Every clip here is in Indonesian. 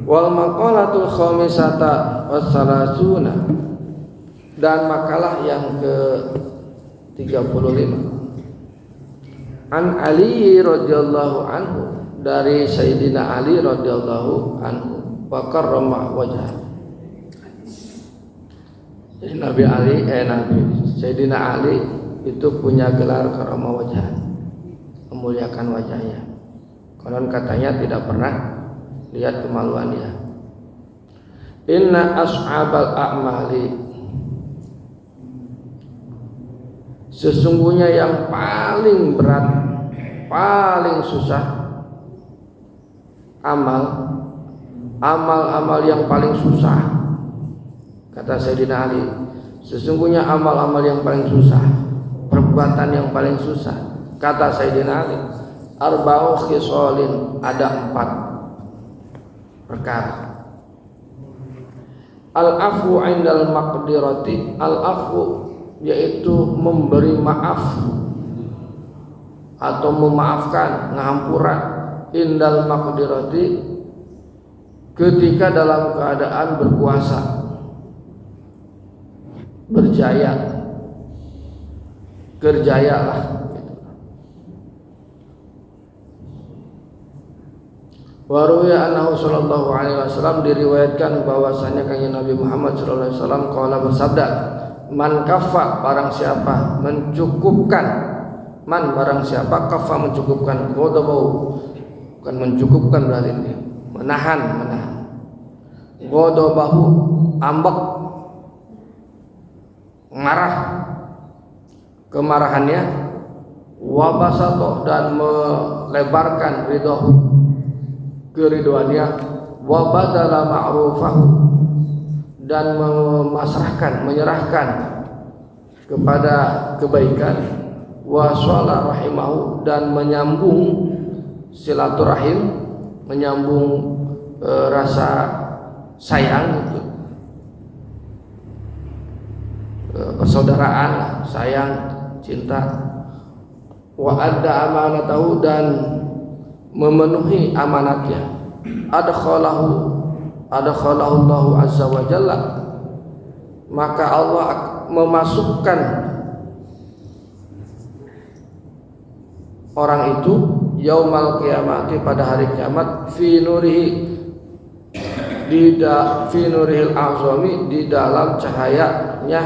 Wal maqalatul khamisata wassalasuna, dan makalah yang ke-35 an Ali radhiyallahu anhu, dari Sayyidina Ali radhiyallahu anhu, wa karrama wajhah. Jadi Nabi Sayyidina Ali itu punya gelar karrama wajhah, memuliakan wajahnya. Konon katanya tidak pernah lihat kemaluannya. Inna ashabal a'mali, sesungguhnya yang paling berat, paling susah amal yang paling susah, kata Sayyidina Ali, sesungguhnya amal-amal yang paling susah, perbuatan yang paling susah, kata Sayyidina Ali, arba'u khisalin, ada 4 perkara. Al-afu indal maqdirati, al-afu yaitu memberi maaf atau memaafkan, ngahampura, indal maqdirati, ketika dalam keadaan berkuasa, berjaya, kerjayalah. Waruya annahu sallallahu alaihi wasallam, diriwayatkan bahwasanya kanjeng Nabi Muhammad sallallahu alaihi wasallam qala, bersabda, man kaffa, barang siapa mencukupkan, man barang siapa kaffa mencukupkan, ghadabahu, bukan mencukupkan berarti ini menahan, ghadabahu ambek, marah, kemarahannya, wa basata, dan melebarkan ridho, keriduannya, wa badala ma'rufahu, dan menyerahkan kepada kebaikan, wa shala rahimahu, dan menyambung silaturahim, menyambung rasa sayang gitu, persaudaraan, sayang, cinta, wa adda amanatahu, dan memenuhi amanatnya, adkhalahu Allahu azza wa jalla, maka Allah memasukkan orang itu yaumal qiyamati, pada hari kiamat, fi nurihil azami, di dalam cahayanya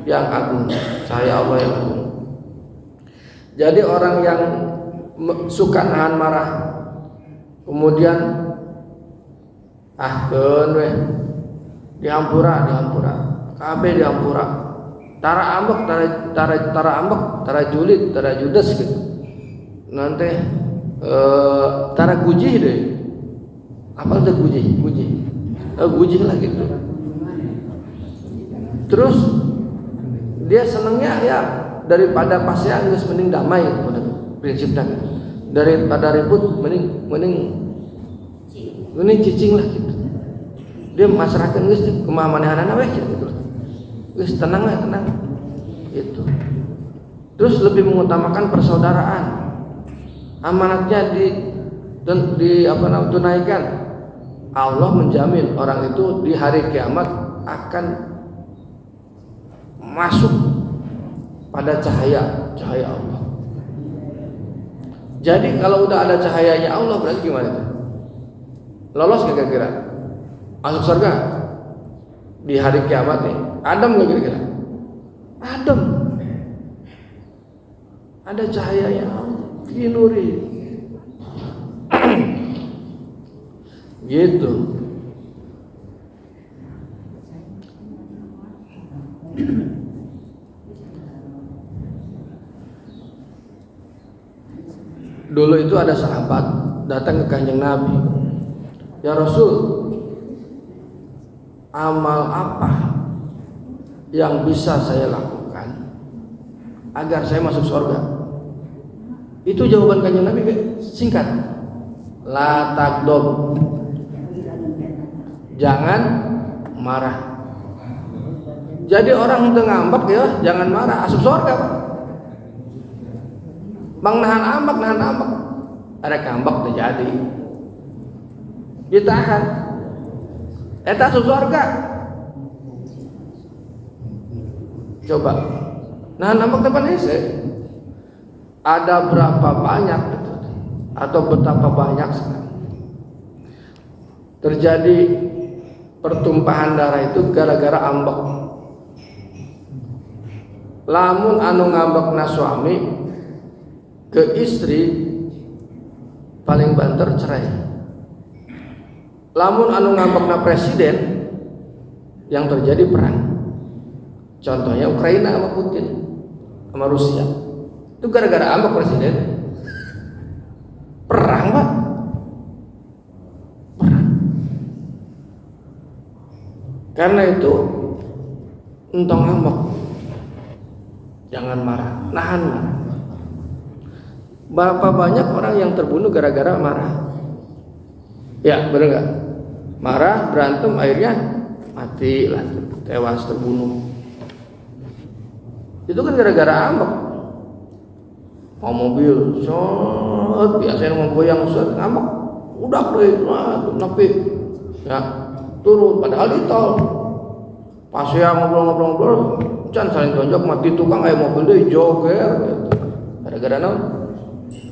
yang agung, cahaya Allah yang agung. Jadi orang yang suka nahan marah, kemudian dihampura kabeh, dihampura, tara ambek, tara julid, tara judes gitu, nanti tara gujih deh, apa itu gujih lah gitu. Terus dia senangnya ya daripada pasnya geus mending damai, prinsipnya gitu. Daripada ribut mending cicing lah gitu. Dia masyarakat geus kumaha manehanana we gitu. Geus tenang gitu. Terus lebih mengutamakan persaudaraan. Amanatnya tunaikan. Allah menjamin orang itu di hari kiamat akan masuk pada cahaya Allah. Jadi kalau udah ada cahayanya Allah, berarti gimana tuh? Lolos gak kira-kira? Masuk surga di hari kiamat nih? Adem gak kira-kira? Adem. Ada cahayanya Allah, fi nuri. Gitu. Dulu itu ada sahabat datang ke kanjeng Nabi, ya Rasul, amal apa yang bisa saya lakukan agar saya masuk surga? Itu jawaban kanjeng Nabi singkat, la tagdob, jangan marah. Jadi orang itu ngambek ya, jangan marah, asup surga Pak. Bang nahan ambek, ada ngambek terjadi. ditahan. Eta surga. Coba. Nah, nampak depan hese. Ada berapa banyak itu? Atau betapa banyak sekarang terjadi pertumpahan darah itu gara-gara ambek. Lamun anu ngambekna suami ke istri paling banter cerai. Lamun anu ngambekna presiden yang terjadi perang. Contohnya Ukraina sama Putin sama Rusia. Itu gara-gara ambek presiden. Perang, Pak. Perang. Karena itu entong ambek. Jangan marah, nahan marah. Berapa banyak orang yang terbunuh gara-gara marah? Ya, benar nggak? Marah, berantem, akhirnya mati lah, tewas, terbunuh. Itu kan gara-gara ambek. Mau mobil, biasanya mau goyang, ngambek, udah deh, nepi, ya turun. Padahal di tol, pas ya ngobrol, can saling tonjok, mati tukang kayak mobil deh, joger, gitu. Gara-gara naon,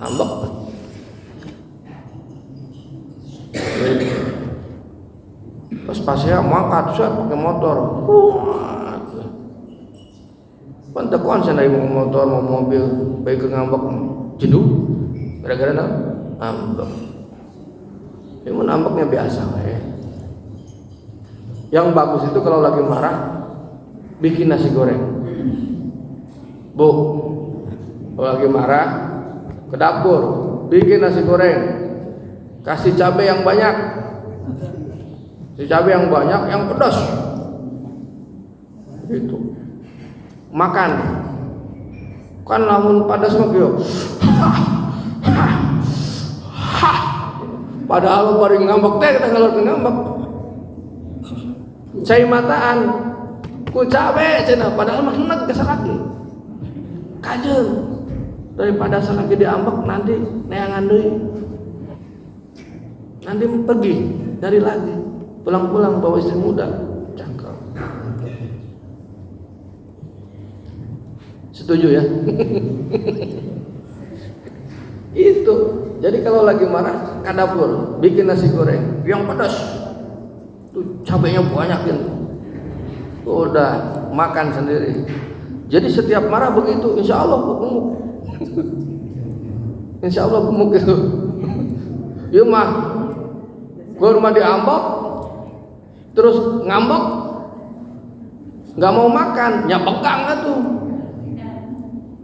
ambek. Pas ya mangkat, pakai motor, pantekoan saya naik motor mau mobil baik ke ngambek jenuh gara-gara ngambek. Ini ngambeknya biasa ya. Yang bagus itu kalau lagi marah bikin nasi goreng. Bu, kalau lagi marah ke dapur bikin nasi goreng. Kasih cabai yang banyak. Si cabai yang banyak, yang pedas. Gitu. Makan kan lamun padas mah yo padahal bari ngambek teh kita ngalor ngambek cai mataan ku cabe cenah padahal mah heneg geus lagi kajeun daripada salaki diambek nanti neangan deui nanti pergi dari lagi pulang-pulang bawa istri muda. Setuju ya? Itu. Jadi kalau lagi marah ke dapur, bikin nasi goreng yang pedas. Tuh cabenya banyakin. Udah makan sendiri. Jadi setiap marah begitu, insya Allah gemuk. Insya Allah gemuk itu. Yuk mah, gue rumah diambok, terus ngambek, nggak mau makan, ya pegang lah tuh.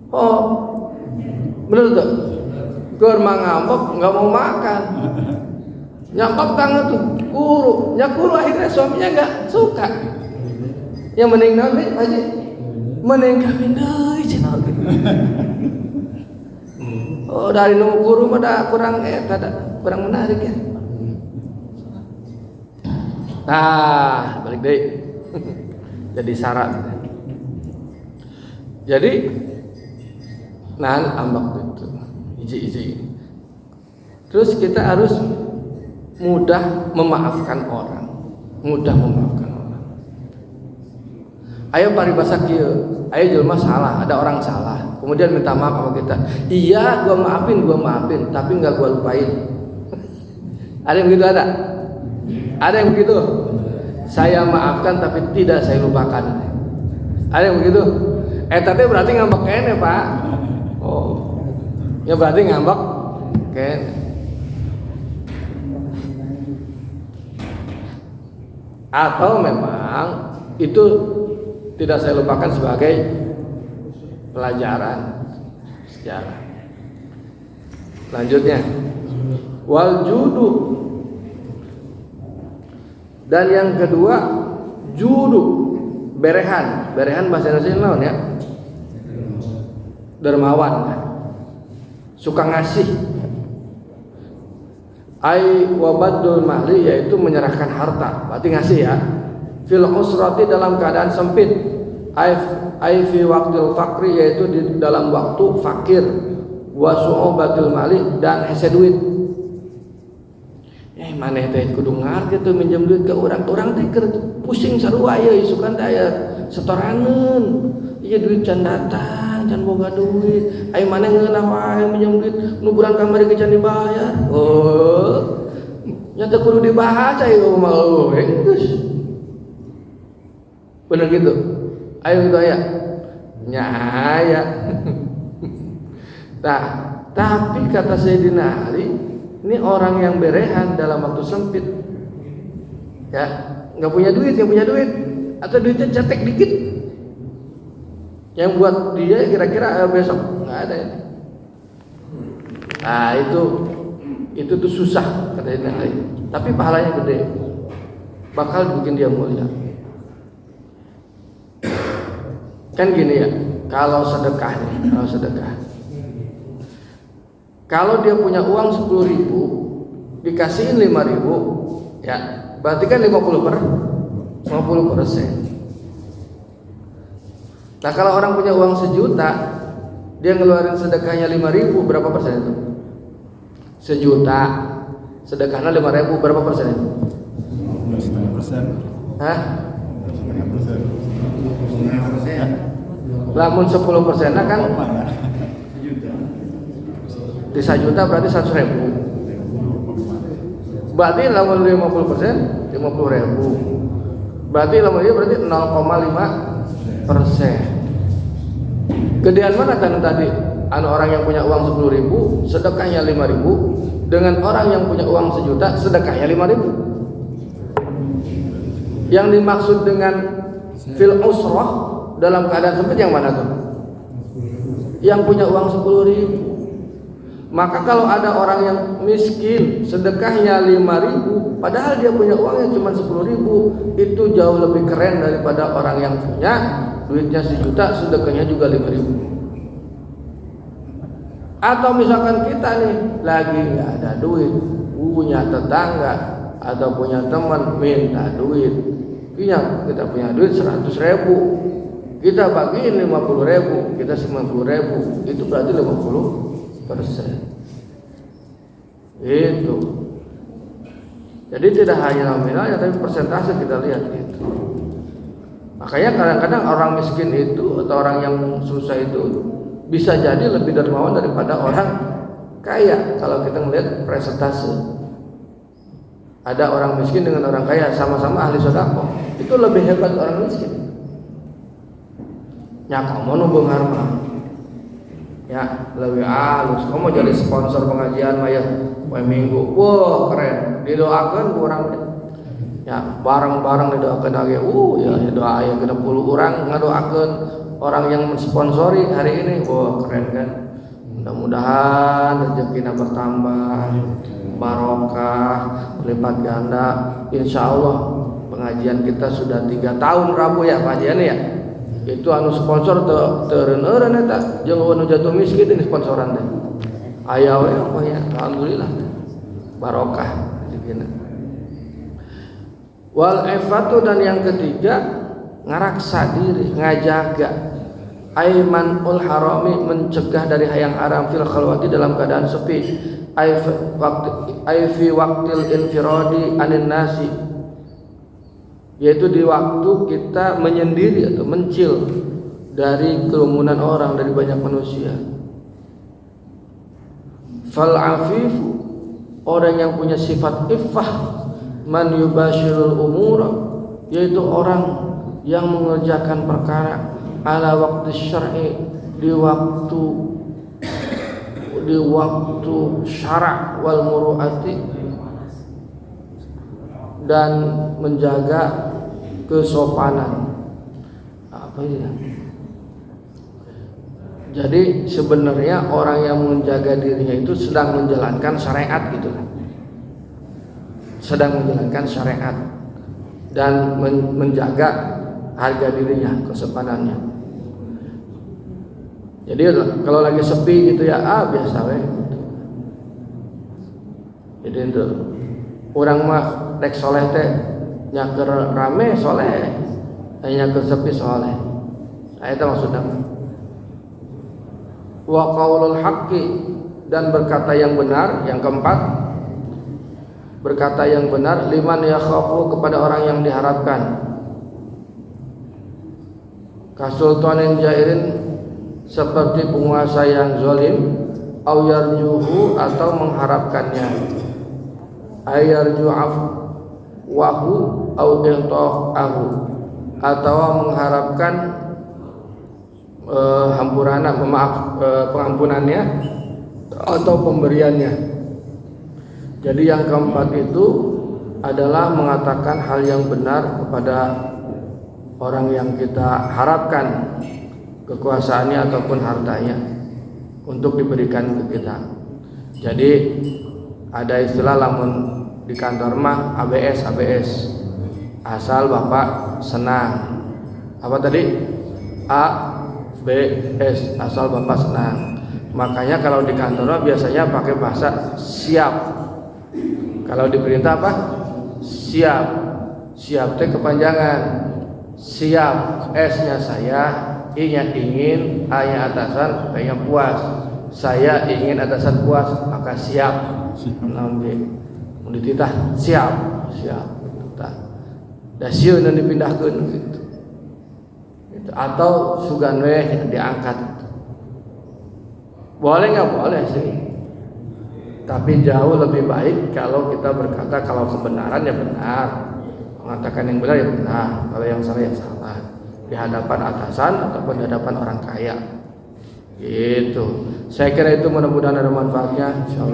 Oh, bener tuh. Gue rumah ngambek, nggak mau makan, nyambek tangan tuh, kuru, nyakuru akhirnya suaminya nggak suka. Yang mending nanti aja, mending kawin deh, cina gitu. Oh, dari nunggu guru mah kurang menarik ya. Nah, balik deh. Jadi syarat. Jadi nahan ambak itu. Iji. Terus kita harus mudah memaafkan orang. Ayo paribasa kieu. Ayo jelema salah, ada orang salah. Kemudian minta maaf sama kita. Iya, gua maafin, tapi enggak gua lupain. Ada yang begitu ada? Ada yang begitu? Saya maafkan tapi tidak saya lupakan. Ada yang begitu? Tadi berarti ngambek kene, Pak. Oh. Ya berarti ngambek kene. Atau memang itu tidak saya lupakan sebagai pelajaran sejarah. Lanjutnya, wal judu, dan yang kedua judu, berehan bahasa Indonesia naon ya? Dermawan, suka ngasih. Ai wabadul mahli, yaitu menyerahkan harta, berarti ngasih ya. Fil usrati, dalam keadaan sempit. Ai fi waqtil fakri, yaitu di dalam waktu fakir. Wa su'ubatil mali, dan hese duit. maneh teh kudu ngarti tuh minjem duit ke urang teh keur pusing sarua ieu isukan teh aya setoraneun ieu duit can datang can boga duit aya maneh ngeunah wae minjem duit nu bulan kamari ge can dibayar oh nya teh kudu dibaca ieu mah geus bener gitu ayo gitu aya nya aya nah tapi kata Sayyidina Ali ini orang yang berehan dalam waktu sempit, ya nggak punya duit atau duitnya cetek dikit, yang buat dia kira-kira besok nggak ada ya. Nah itu tuh susah katanya, tapi pahalanya gede, bakal bikin dia mulia. Kan gini ya, kalau sedekah, kalau dia punya uang 10.000 dikasihin 5.000 ya berarti kan 50%. Nah kalau orang punya uang 1 juta dia ngeluarin sedekahnya 5.000 berapa persen itu? 1 juta sedekahnya 5.000 berapa persen itu? 5%. Hah? 5%. Lamun 10% kan di 1 juta berarti 100.000. Berarti lamun 50% 50.000. Berarti lamun dia berarti 0,5%. Gedean mana kan tadi? Anu orang yang punya uang 10.000 sedekahnya 5.000 dengan orang yang punya uang 1 juta sedekahnya 5.000. Yang dimaksud dengan fil usrah dalam keadaan sempit yang mana tuh? Yang punya uang 10.000. Maka kalau ada orang yang miskin sedekahnya 5.000 padahal dia punya uangnya cuma 10.000 itu jauh lebih keren daripada orang yang punya duitnya 1 juta sedekahnya juga 5.000. Atau misalkan kita nih lagi nggak ada duit, punya tetangga atau punya teman minta duit, kita punya duit 100.000, kita bagiin 50.000, kita 90.000, itu berarti 50%. Itu. Jadi tidak hanya nominalnya tapi persentase kita lihat gitu. Makanya kadang-kadang orang miskin itu atau orang yang susah itu bisa jadi lebih dermawan daripada orang kaya kalau kita melihat persentase. Ada orang miskin dengan orang kaya sama-sama ahli sedekah, itu lebih hebat orang miskin. Nya komo nu beungar mah ya lebih halus. Kamu jadi sponsor pengajian mah ya poe Minggu. Wah, keren. Didoakeun ku urang teh. Ya, bareng-bareng didoakeun lagi. Ya doa aya 60 urang ngadoakeun orang yang mensponsori hari ini. Wah, keren kan. Mudah-mudahan rezekina bertambah, barokah, berlipat ganda. Insyaallah pengajian kita sudah 3 tahun Rabu ya pengajian ya. Itu anu sponsor teureun-eureun eta jeung anu jatuh miskin ini sponsoran teh. Aya we apa ya alhamdulillah barokah dikina. Wal ifatu dan yang ketiga ngaraksa diri, ngajaga aimanul harami mencegah dari hayang haram fil khalwati dalam keadaan sepi ai fi waqtil infiradi anin nasi yaitu di waktu kita menyendiri atau mencil dari kerumunan orang, dari banyak manusia. Fal afifu orang yang punya sifat iffah man yubashirul umura yaitu orang yang mengerjakan perkara ala waktu syar'i di waktu syara' wal muru'ati dan menjaga kesopanan. Apa ya? Jadi sebenarnya orang yang menjaga dirinya itu sedang menjalankan syariat gitu kan. Sedang menjalankan syariat dan menjaga harga dirinya, kesopanannya. Jadi kalau lagi sepi gitu ya, biasa we gitu. Jadi itu orang mah rek soleh teh nyaker rame soleh, nyaker sepi soleh. Itu maksudnya. Wa qaulul haqqi dan berkata yang benar. Yang keempat berkata yang benar, liman yakhafu kepada orang yang diharapkan, kasultanin jairin seperti penguasa yang zalim, au yarjuhu atau mengharapkannya, ayarju afwahu au intahu atau mengharapkan pengampunannya atau pemberiannya. Jadi yang keempat itu adalah mengatakan hal yang benar kepada orang yang kita harapkan kekuasaannya ataupun hartanya untuk diberikan ke kita. Jadi ada istilah lamun di kantor mah ABS asal Bapak senang. Apa tadi? ABS asal Bapak senang. Makanya kalau di kantor biasanya pakai bahasa siap. Kalau diperintah apa? Siap. Siap teh kepanjangan. Siap, S-nya saya, I-nya ingin, A-nya atasan, P-nya puas. Saya ingin atasan puas, maka siap. Mau dititah, siap. Da sieun dipindahkeun gitu. Atau sugan we diangkat. Boleh nggak? Boleh sih. Tapi jauh lebih baik kalau kita berkata kalau kebenaran ya benar, mengatakan yang benar ya benar, kalau yang salah ya salah, di hadapan atasan ataupun di hadapan orang kaya. Gitu. Saya kira itu mudah-mudahan ada manfaatnya. Insyaallah.